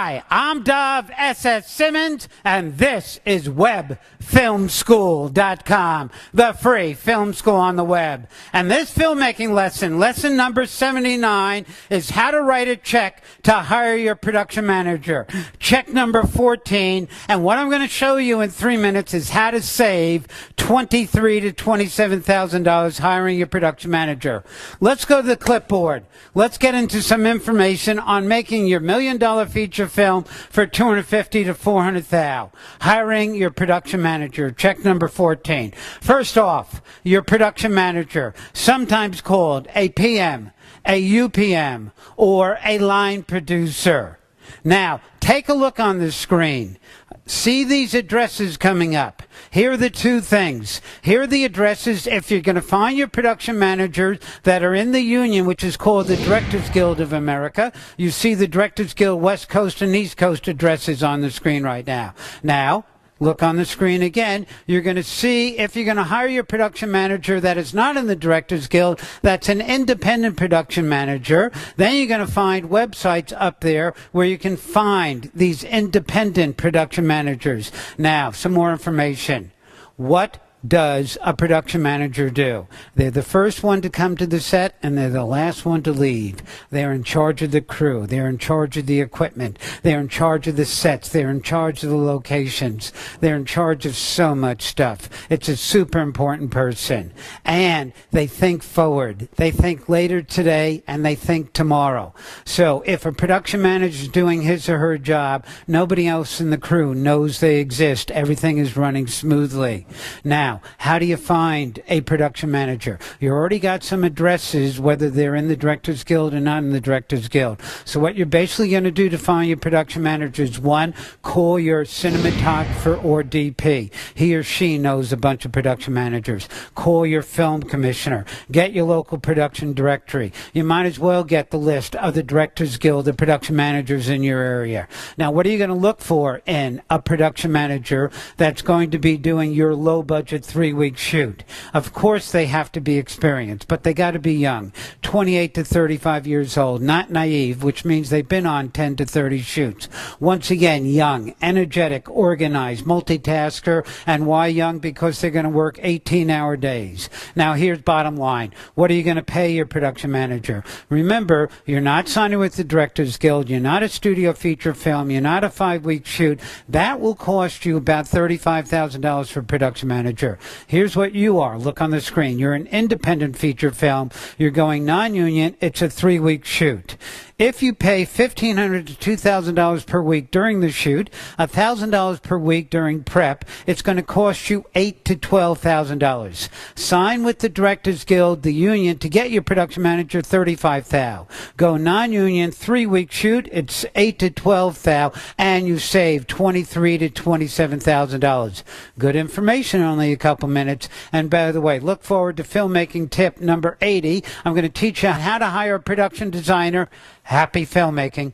Hi, I'm WFS79, and this is WebFilmSchool.com, the free film school on the web. And this filmmaking lesson, lesson number 79, is how to write a check to hire your production manager. Check number 14, and what I'm going to show you in 3 minutes is how to save $23,000 to $27,000 hiring your production manager. Let's go to the clipboard. Let's get into some information on making your $1 million feature film for $250,000 to $400,000. Hiring your production manager. Check number 14. First off, your production manager, sometimes called a PM, a UPM, or a line producer. Now, take a look on the screen. See these addresses coming up. Here are the two things. Here are the addresses if you're going to find your production managers that are in the union, which is called the Directors Guild of America. You see the Directors Guild West Coast and East Coast addresses on the screen right now. Now, look on the screen again. You're going to see if you're going to hire your production manager that is not in the Directors Guild, that's an independent production manager. Then you're going to find websites up there where you can find these independent production managers. Now, some more information. What does a production manager do? They're the first one to come to the set and they're the last one to leave. They're in charge of the crew. They're in charge of the equipment. They're in charge of the sets. They're in charge of the locations. They're in charge of so much stuff. It's a super important person. And they think forward. They think later today and they think tomorrow. So if a production manager is doing his or her job, nobody else in the crew knows they exist. Everything is running smoothly. Now, how do you find a production manager? You already got some addresses, whether they're in the Directors Guild or not in the Directors Guild. So what you're basically going to do to find your production manager is, one, call your cinematographer or DP. He or she knows a bunch of production managers. Call your film commissioner. Get your local production directory. You might as well get the list of the Directors Guild, the production managers in your area. Now, what are you going to look for in a production manager that's going to be doing your low-budget 3-week shoot? Of course they have to be experienced, but they got to be young, 28 to 35 years old, not naive, which means they've been on 10 to 30 shoots. Once again, young, energetic, organized, multitasker. And why young? Because they're going to work 18-hour days. Now here's bottom line. What are you going to pay your production manager? Remember, you're not signing with the Directors Guild. You're not a studio feature film. You're not a 5-week shoot. That will cost you about $35,000 for production manager. Here's what you are. Look on the screen. You're an independent feature film. You're going non-union. It's a 3-week shoot. If you pay $1,500 to $2,000 per week during the shoot, $1,000 per week during prep, it's going to cost you $8,000 to $12,000. Sign with the Directors Guild, the union, to get your production manager $35,000. Go non-union, 3-week shoot, it's $8,000 to $12,000, and you save $23,000 to $27,000. Good information, only a couple minutes. And by the way, look forward to filmmaking tip number 80. I'm going to teach you how to hire a production designer. Happy filmmaking.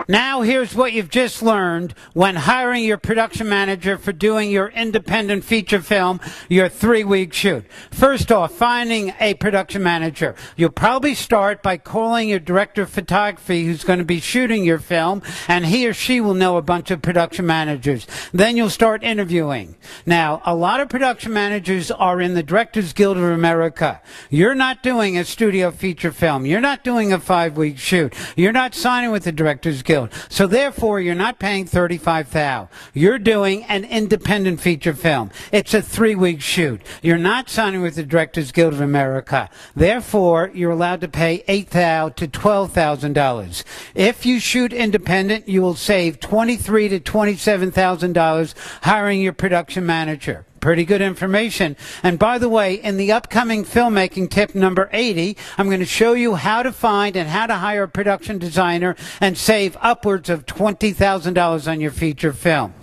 Now here's what you've just learned when hiring your production manager for doing your independent feature film, your 3-week shoot. First off, finding a production manager. You'll probably start by calling your director of photography who's going to be shooting your film, and he or she will know a bunch of production managers. Then you'll start interviewing. Now, a lot of production managers are in the Directors Guild of America. You're not doing a studio feature film. You're not doing a 5-week shoot. You're not signing with the Directors Guild. So therefore, you're not paying $35,000. You're doing an independent feature film. It's a 3-week shoot. You're not signing with the Directors Guild of America. Therefore, you're allowed to pay $8,000 to $12,000. If you shoot independent, you will save $23,000 to $27,000 hiring your production manager. Pretty good information. And by the way, in the upcoming filmmaking tip number 80, I'm going to show you how to find and how to hire a production designer and save upwards of $20,000 on your feature film.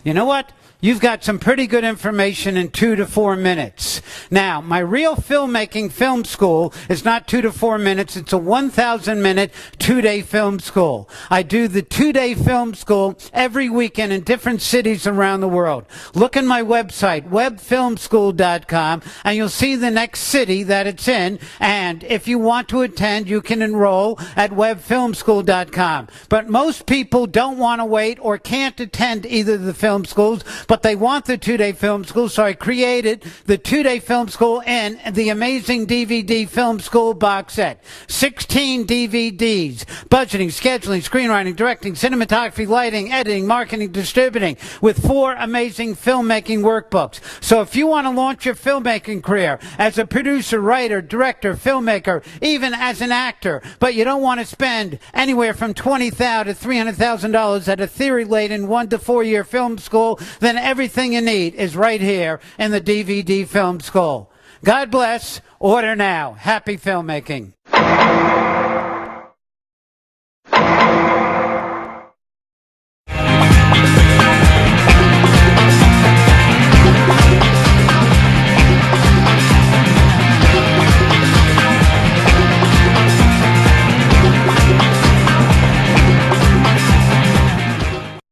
You know what? you've got some pretty good information in 2 to 4 minutes. Now, my real filmmaking film school is not 2 to 4 minutes. It's a 1,000-minute, 2-day film school. I do the 2-day film school every weekend in different cities around the world. Look at my website, webfilmschool.com, and you'll see the next city that it's in. And if you want to attend, you can enroll at webfilmschool.com. But most people don't want to wait or can't attend either of the film schools, but they want the 2-day film school, so I created the 2-day film school and the amazing DVD film school box set. 16 DVDs, budgeting, scheduling, screenwriting, directing, cinematography, lighting, editing, marketing, distributing, with 4 amazing filmmaking workbooks. So if you want to launch your filmmaking career as a producer, writer, director, filmmaker, even as an actor, but you don't want to spend anywhere from $20,000 to $300,000 at a theory-laden 1 to 4 year film school, then everything you need is right here in the DVD film school. God bless. Order now. Happy filmmaking.